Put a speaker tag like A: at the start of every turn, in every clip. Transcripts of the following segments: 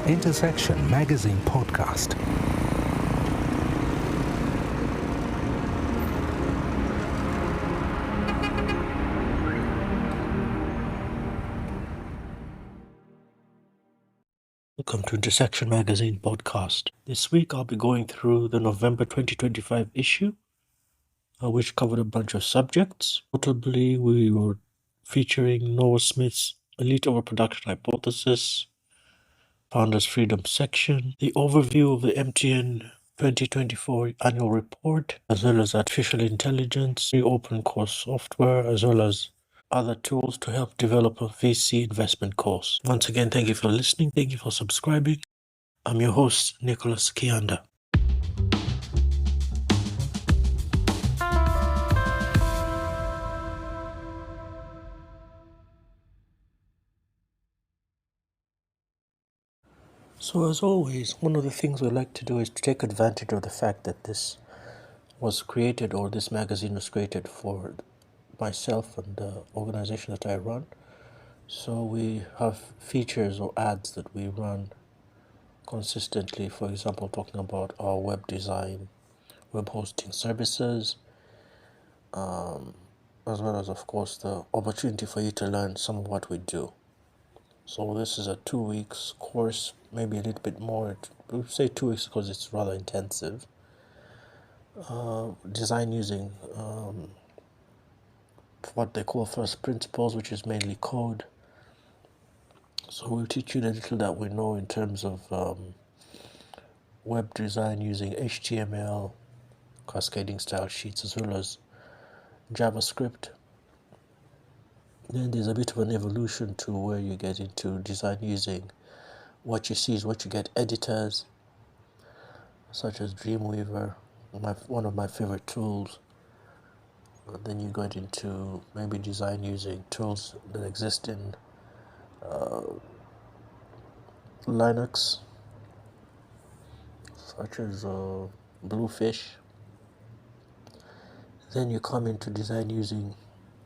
A: Intersection Magazine Podcast. Welcome to Intersection Magazine Podcast. This week I'll be going through the November 2025 issue, which covered a bunch of subjects. Notably, we were featuring Noah Smith's Elite Overproduction Hypothesis, Founders Freedom section, the overview of the MTN 2024 annual report, as well as artificial intelligence, free open course software, as well as other tools to help develop a VC investment course. Once again, thank you for listening. Thank you for subscribing. I'm your host, Nicholas Kianda. So as always, one of the things we like to do is to take advantage of the fact that this was created, or this magazine was created for myself and the organization that I run. So we have features or ads that we run consistently, for example, talking about our web design, web hosting services, as well as, of course, the opportunity for you to learn some of what we do. So this is a 2 weeks course, maybe a little bit more. We'll say 2 weeks because it's rather intensive. Design using what they call first principles, which is mainly code. So we'll teach you the little that we know in terms of web design using HTML, cascading style sheets, as well as JavaScript. Then there's a bit of an evolution to where you get into design using what you see is what you get editors, such as Dreamweaver, one of my favorite tools. And then you get into maybe design using tools that exist in Linux, such as Bluefish. Then you come into design using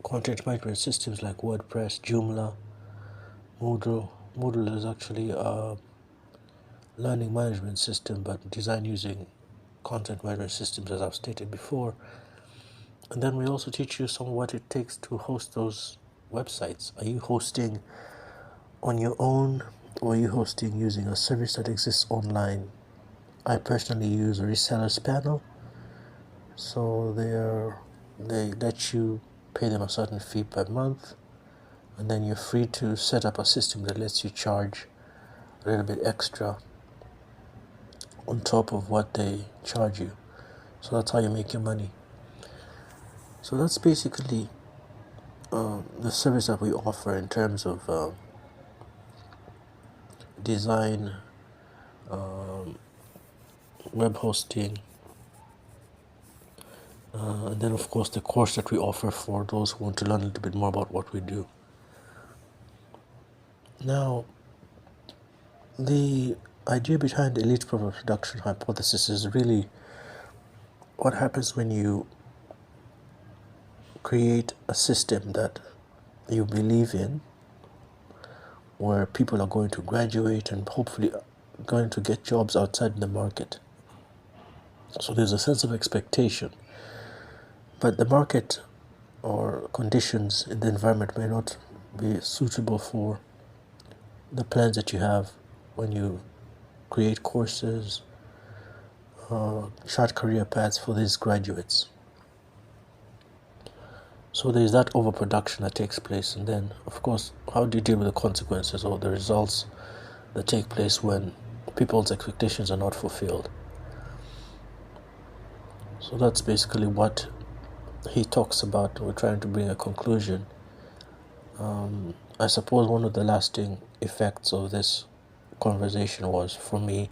A: content management systems like WordPress, Joomla, Moodle. Moodle is actually a learning management system, but design using content management systems, as I've stated before. And then we also teach you some of what it takes to host those websites. Are you hosting on your own, or are you hosting using a service that exists online? I personally use a reseller's panel, so they let you pay them a certain fee per month, and then you're free to set up a system that lets you charge a little bit extra on top of what they charge you. So that's how you make your money. So that's basically the service that we offer in terms of design, web hosting, and then of course the course that we offer for those who want to learn a little bit more about what we do. Now, the idea behind the elite overproduction hypothesis is really what happens when you create a system that you believe in, where people are going to graduate and hopefully going to get jobs outside the market. So there's a sense of expectation, but the market or conditions in the environment may not be suitable for the plans that you have when you create courses, short career paths for these graduates. So there's that overproduction that takes place, and then of course, how do you deal with the consequences or the results that take place when people's expectations are not fulfilled? So that's basically what he talks about. We're trying to bring a conclusion. I suppose one of the lasting effects of this conversation was, for me,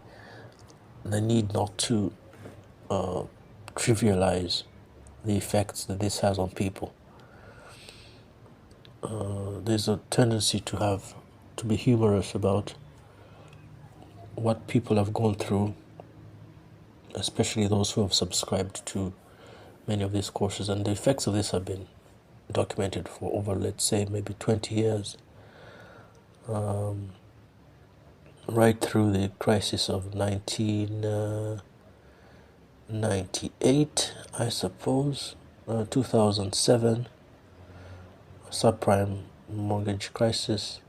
A: the need not to trivialize the effects that this has on people. There's a tendency to be humorous about what people have gone through especially those who have subscribed to many of these courses. And the effects of this have been documented for over, let's say, maybe 20 years, right through the crisis of 1998, I suppose, 2007, subprime mortgage crisis,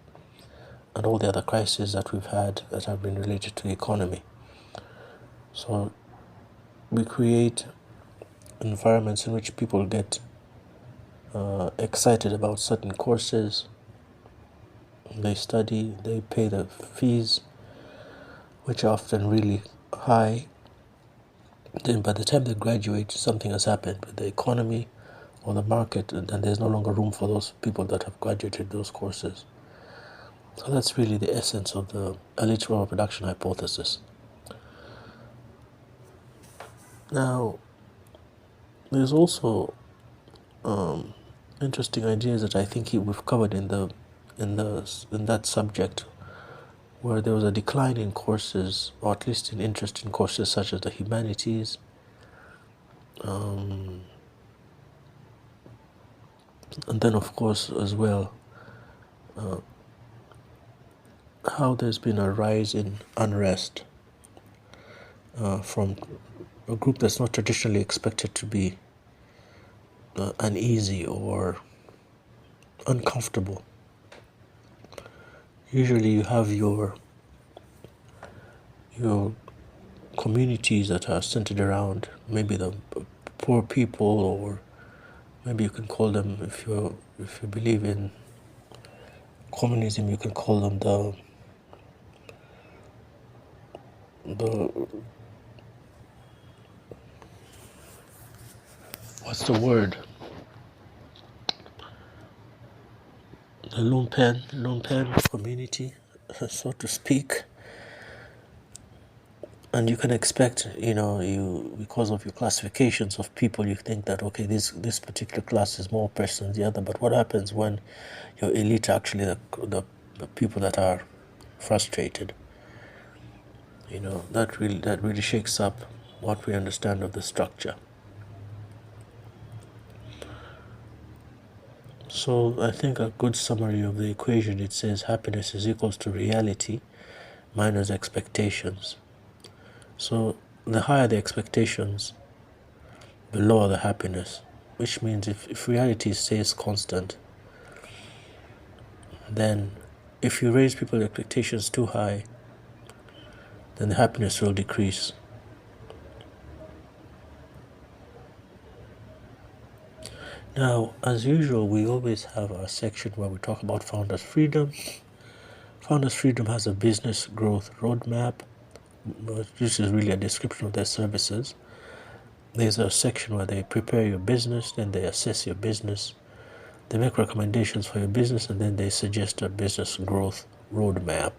A: and all the other crises that we've had that have been related to the economy. So we create environments in which people get excited about certain courses. They study, they pay the fees, which are often really high. Then by the time they graduate, something has happened with the economy or the market, and then there's no longer room for those people that have graduated those courses. So that's really the essence of the elite overproduction hypothesis. Now, there's also interesting ideas that I think we've covered in that subject, where there was a decline in courses, or at least in interest in courses such as the humanities, and then of course as well how there's been a rise in unrest from a group that's not traditionally expected to be uneasy or uncomfortable. Usually you have your communities that are centered around maybe the poor people, or maybe you can call them, if you believe in communism, you can call them the what's the word, the lumpen community, so to speak. And you can expect, you, because of your classifications of people, you think that, okay, this particular class is more oppressed than the other. But what happens when your elite are actually the people that are frustrated? That really shakes up what we understand of the structure. So I think a good summary of the equation, it says happiness is equals to reality minus expectations. So the higher the expectations, the lower the happiness, which means if reality stays constant, then if you raise people's expectations too high, then the happiness will decrease. Now, as usual, we always have our section where we talk about Founders Freedom. Founders Freedom has a business growth roadmap. This is really a description of their services. There's a section where they prepare your business, then they assess your business, they make recommendations for your business, and then they suggest a business growth roadmap.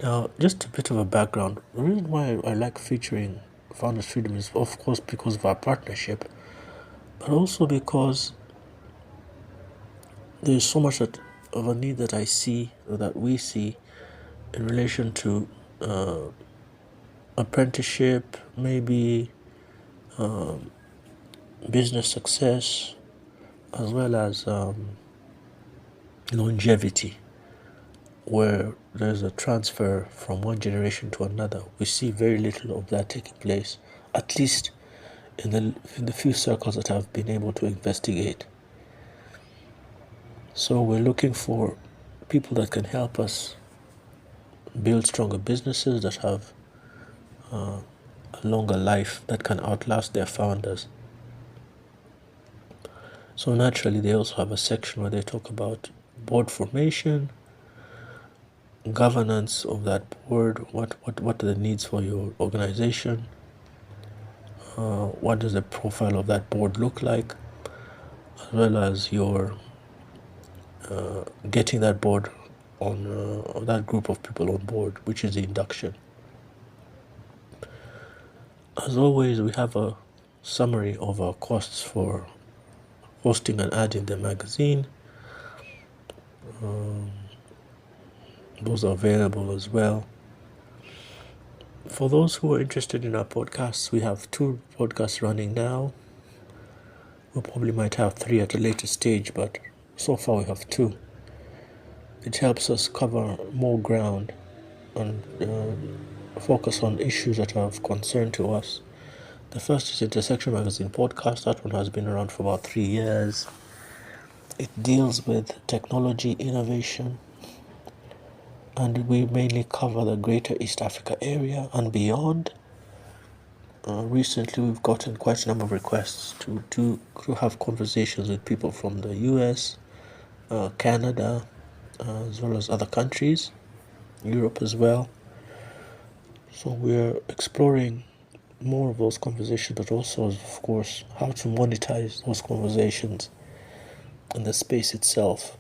A: Now, just a bit of a background. The reason why I like featuring Founders Freedom is, of course, because of our partnership, but also because there's so much of a need that I see, or that we see, in relation to apprenticeship, maybe business success, as well as longevity, where there's a transfer from one generation to another. We see very little of that taking place, at least in the few circles that I've been able to investigate. So we're looking for people that can help us build stronger businesses that have a longer life, that can outlast their founders. So naturally, they also have a section where they talk about board formation, governance of that board, what are the needs for your organization, what does the profile of that board look like, as well as your getting that board on that group of people on board, which is the induction. As always, we have a summary of our costs for hosting an ad in the magazine. Those are available as well. For those who are interested in our podcasts, we have 2 podcasts running now. We probably might have 3 at a later stage, but so far we have 2. It helps us cover more ground and focus on issues that are of concern to us. The first is Intersection Magazine podcast. That one has been around for about 3 years. It deals with technology innovation, and we mainly cover the greater East Africa area and beyond. Recently, we've gotten quite a number of requests to have conversations with people from the US, Canada, as well as other countries, Europe as well. So we're exploring more of those conversations, but also, of course, how to monetize those conversations in the space itself.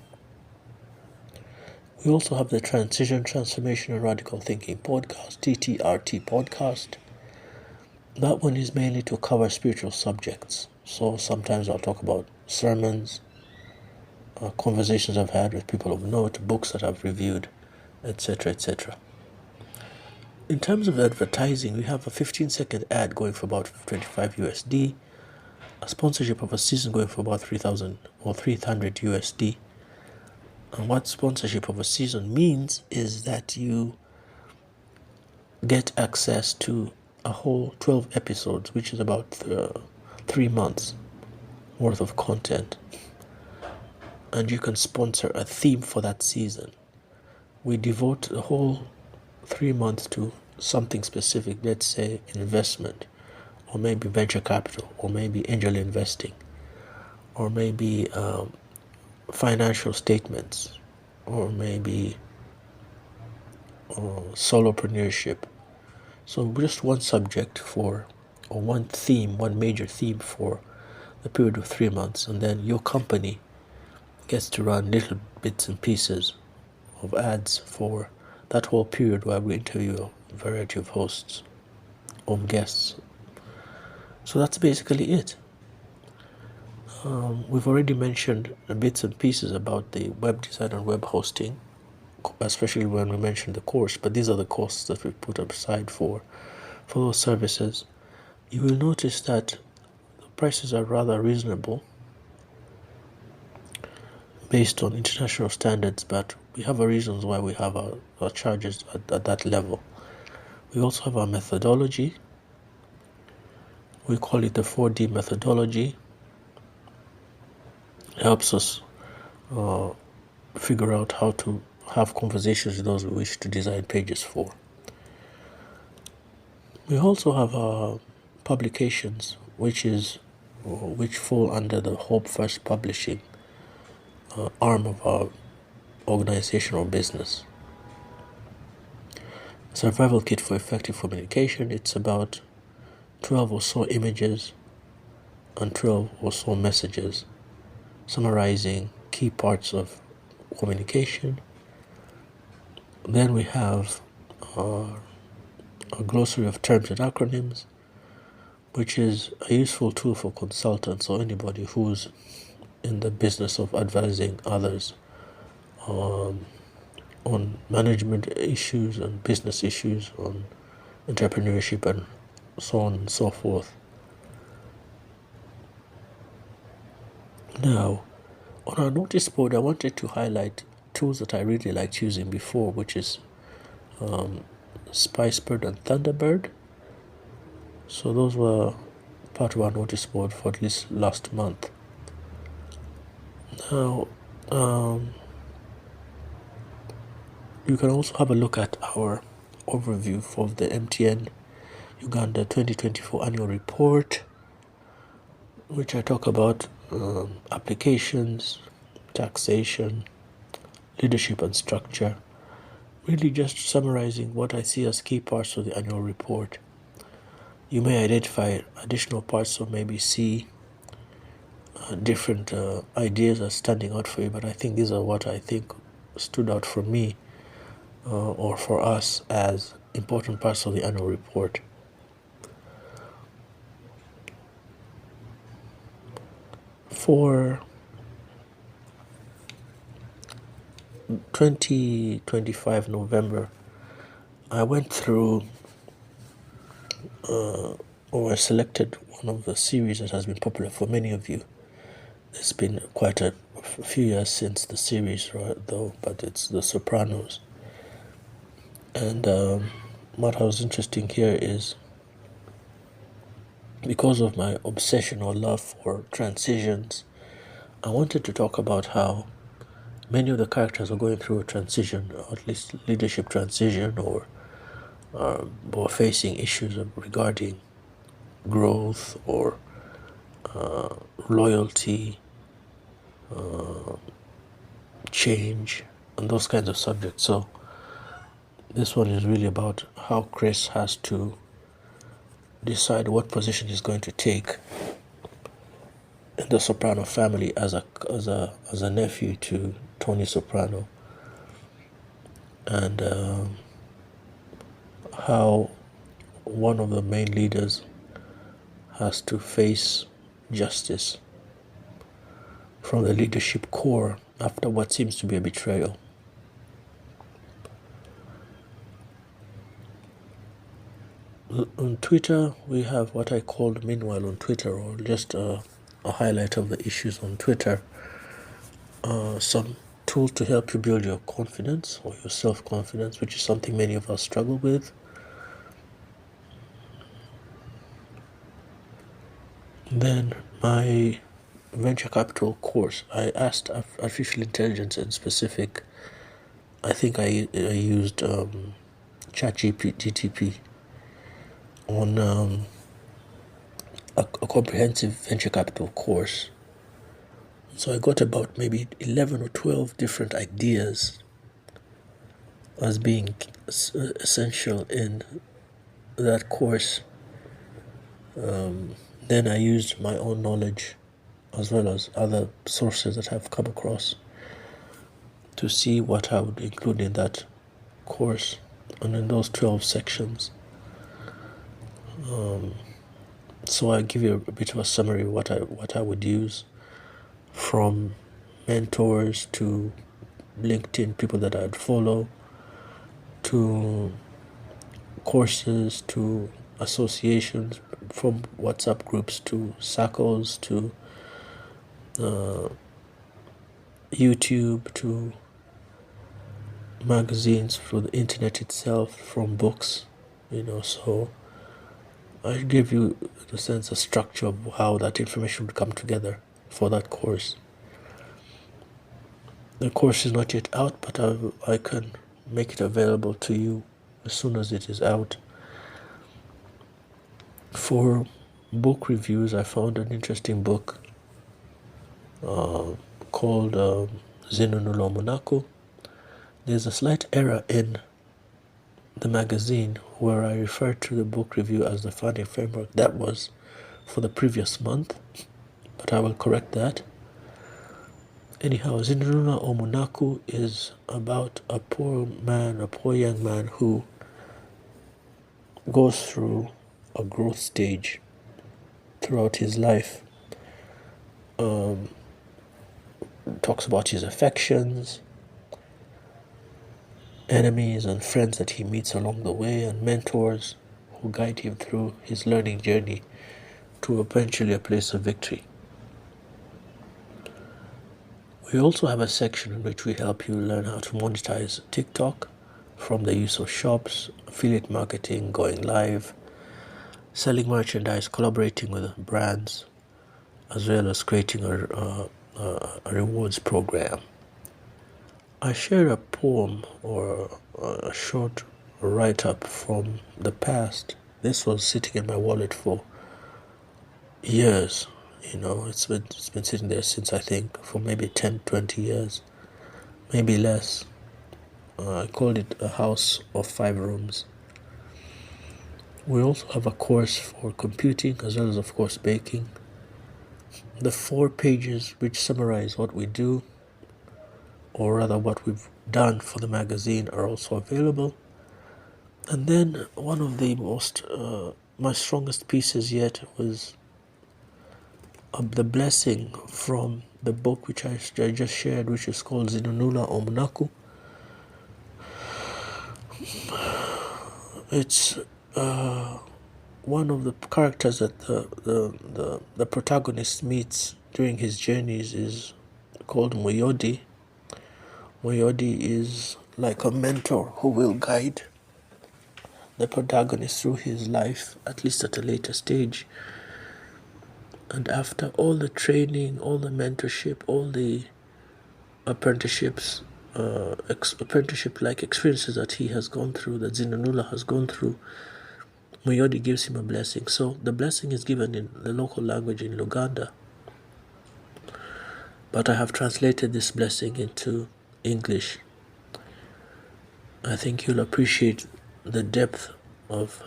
A: We also have the Transition, Transformation, and Radical Thinking podcast, TTRT podcast. That one is mainly to cover spiritual subjects. So sometimes I'll talk about sermons, conversations I've had with people of note, books that I've reviewed, etc., etc. In terms of advertising, we have a 15-second ad going for about 25 USD, a sponsorship of a season going for about 3,000 or 300 USD. And what sponsorship of a season means is that you get access to a whole 12 episodes, which is about 3 months worth of content. And you can sponsor a theme for that season. We devote the whole 3 months to something specific, let's say investment, or maybe venture capital, or maybe angel investing, or maybe financial statements, or maybe solopreneurship. So just one subject for, or one theme, one major theme for the period of 3 months, and then your company gets to run little bits and pieces of ads for that whole period where we interview a variety of hosts or guests. So that's basically it. We've already mentioned bits and pieces about the web design and web hosting, especially when we mentioned the course, but these are the costs that we put aside for those services. You will notice that the prices are rather reasonable based on international standards, but we have our reasons why we have our charges at that level. We also have our methodology. We call it the 4D methodology. It helps us figure out how to have conversations with those we wish to design pages for. We also have our publications, which fall under the Hope First Publishing arm of our organization or business. Survival Kit for Effective Communication. It's about 12 or so images and 12 or so messages summarizing key parts of communication. Then we have a glossary of terms and acronyms, which is a useful tool for consultants or anybody who's in the business of advising others on management issues and business issues, on entrepreneurship and so on and so forth. Now, on our notice board, I wanted to highlight tools that I really liked using before, which is Spicebird and Thunderbird. So those were part of our notice board for at least last month. Now, you can also have a look at our overview for the MTN Uganda 2024 annual report, which I talk about applications, taxation, leadership and structure, really just summarizing what I see as key parts of the annual report. You may identify additional parts or maybe see different ideas as standing out for you, but I think these are what I think stood out for me or for us as important parts of the annual report. For 2025 November, I went through or I selected one of the series that has been popular for many of you. It's been quite a few years since the series, right, though, but it's The Sopranos. And what was interesting here is because of my obsession or love for transitions, I wanted to talk about how many of the characters are going through a transition, or at least leadership transition, or facing issues regarding growth or loyalty, change, and those kinds of subjects. So this one is really about how Chris has to decide what position he's going to take in the Soprano family as a nephew to Tony Soprano, and how one of the main leaders has to face justice from the leadership core after what seems to be a betrayal. On Twitter, we have what I called Meanwhile on Twitter, or just a highlight of the issues on Twitter. Some tools to help you build your confidence or your self-confidence, which is something many of us struggle with. Then my venture capital course, I asked artificial intelligence in specific. I think I used ChatGPT on a comprehensive venture capital course. So I got about maybe 11 or 12 different ideas as being essential in that course. Then I used my own knowledge as well as other sources that I've come across to see what I would include in that course and in those 12 sections. So I give you a bit of a summary of what I would use, from mentors to LinkedIn people that I'd follow, to courses, to associations, from WhatsApp groups to circles, to YouTube, to magazines, through the internet itself, from books, so I give you the sense of structure of how that information would come together for that course. The course is not yet out, but I can make it available to you as soon as it is out. For book reviews, I found an interesting book called Zinunula Monaco. There's a slight error in the magazine where I referred to the book review as the founding framework. That was for the previous month, but I will correct that. Anyhow, Zinunula Monaco is about a poor young man who goes through a growth stage throughout his life. Talks about his affections, enemies and friends that he meets along the way, and mentors who guide him through his learning journey to eventually a place of victory. We also have a section in which we help you learn how to monetize TikTok, from the use of shops, affiliate marketing, going live, selling merchandise, collaborating with brands, as well as creating a rewards program. I shared a poem or a short write-up from the past. This was sitting in my wallet for years. It's been sitting there since, I think, for maybe 10, 20 years, maybe less. I called it A House of 5 Rooms. We also have a course for computing as well as, of course, baking. The 4 pages which summarize what we do, or rather what we've done for the magazine, are also available. And then one of the my strongest pieces yet was the blessing from the book which I just shared, which is called Zinunula Monaco. It's one of the characters that the protagonist meets during his journeys is called Moyodi. Moyodi is like a mentor who will guide the protagonist through his life, at least at a later stage. And after all the training, all the mentorship, all the apprenticeships, apprenticeship-like experiences that he has gone through, that Zinunula has gone through, Moyodi gives him a blessing. So the blessing is given in the local language in Luganda, but I have translated this blessing into English. I think you'll appreciate the depth of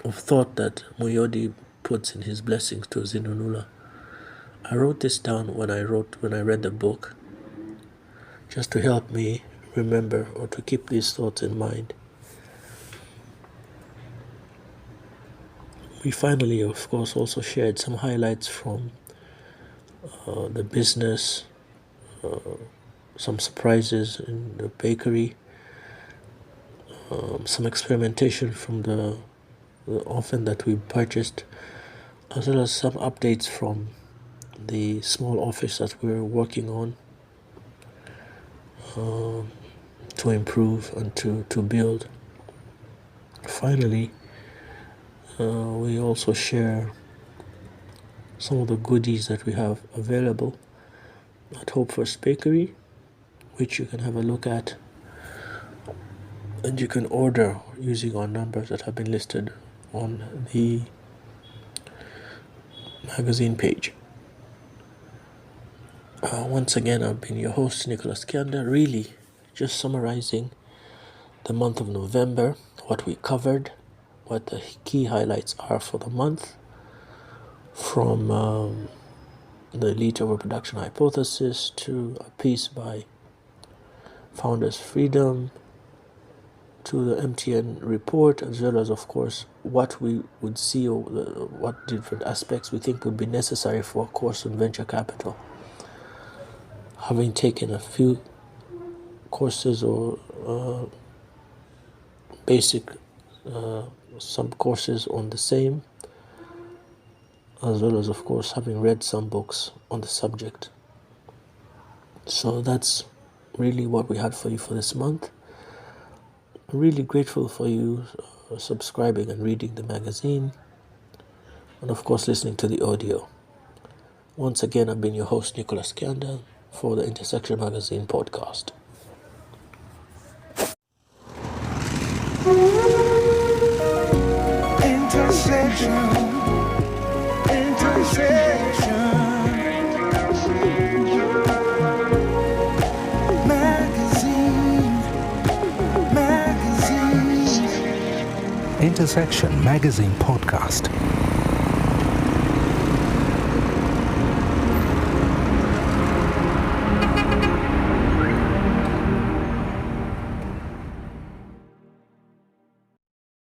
A: thought that Moyodi puts in his blessings to Zinunula. I wrote this down when I read the book, just to help me remember or to keep these thoughts in mind. We finally, of course, also shared some highlights from the business, some surprises in the bakery, some experimentation from the oven that we purchased, as well as some updates from the small office that we're working on to improve and to build. Finally, we also share some of the goodies that we have available at Hope First Bakery, which you can have a look at, and you can order using our numbers that have been listed on the magazine page. Once again, I've been your host, Nicholas Kianda, really just summarizing the month of November, what we covered, what the key highlights are for the month, from the elite overproduction hypothesis to a piece by Founders Freedom, to the MTN report, as well as, of course, what we would see or what different aspects we think would be necessary for a course on venture capital. Having taken a few courses or some courses on the same, as well as, of course, having read some books on the subject. So that's really what we had for you for this month. I'm really grateful for you subscribing and reading the magazine, and of course listening to the audio. Once again, I've been your host, Nicholas Kianda, for the Intersection Magazine podcast.
B: Intersection Magazine podcast.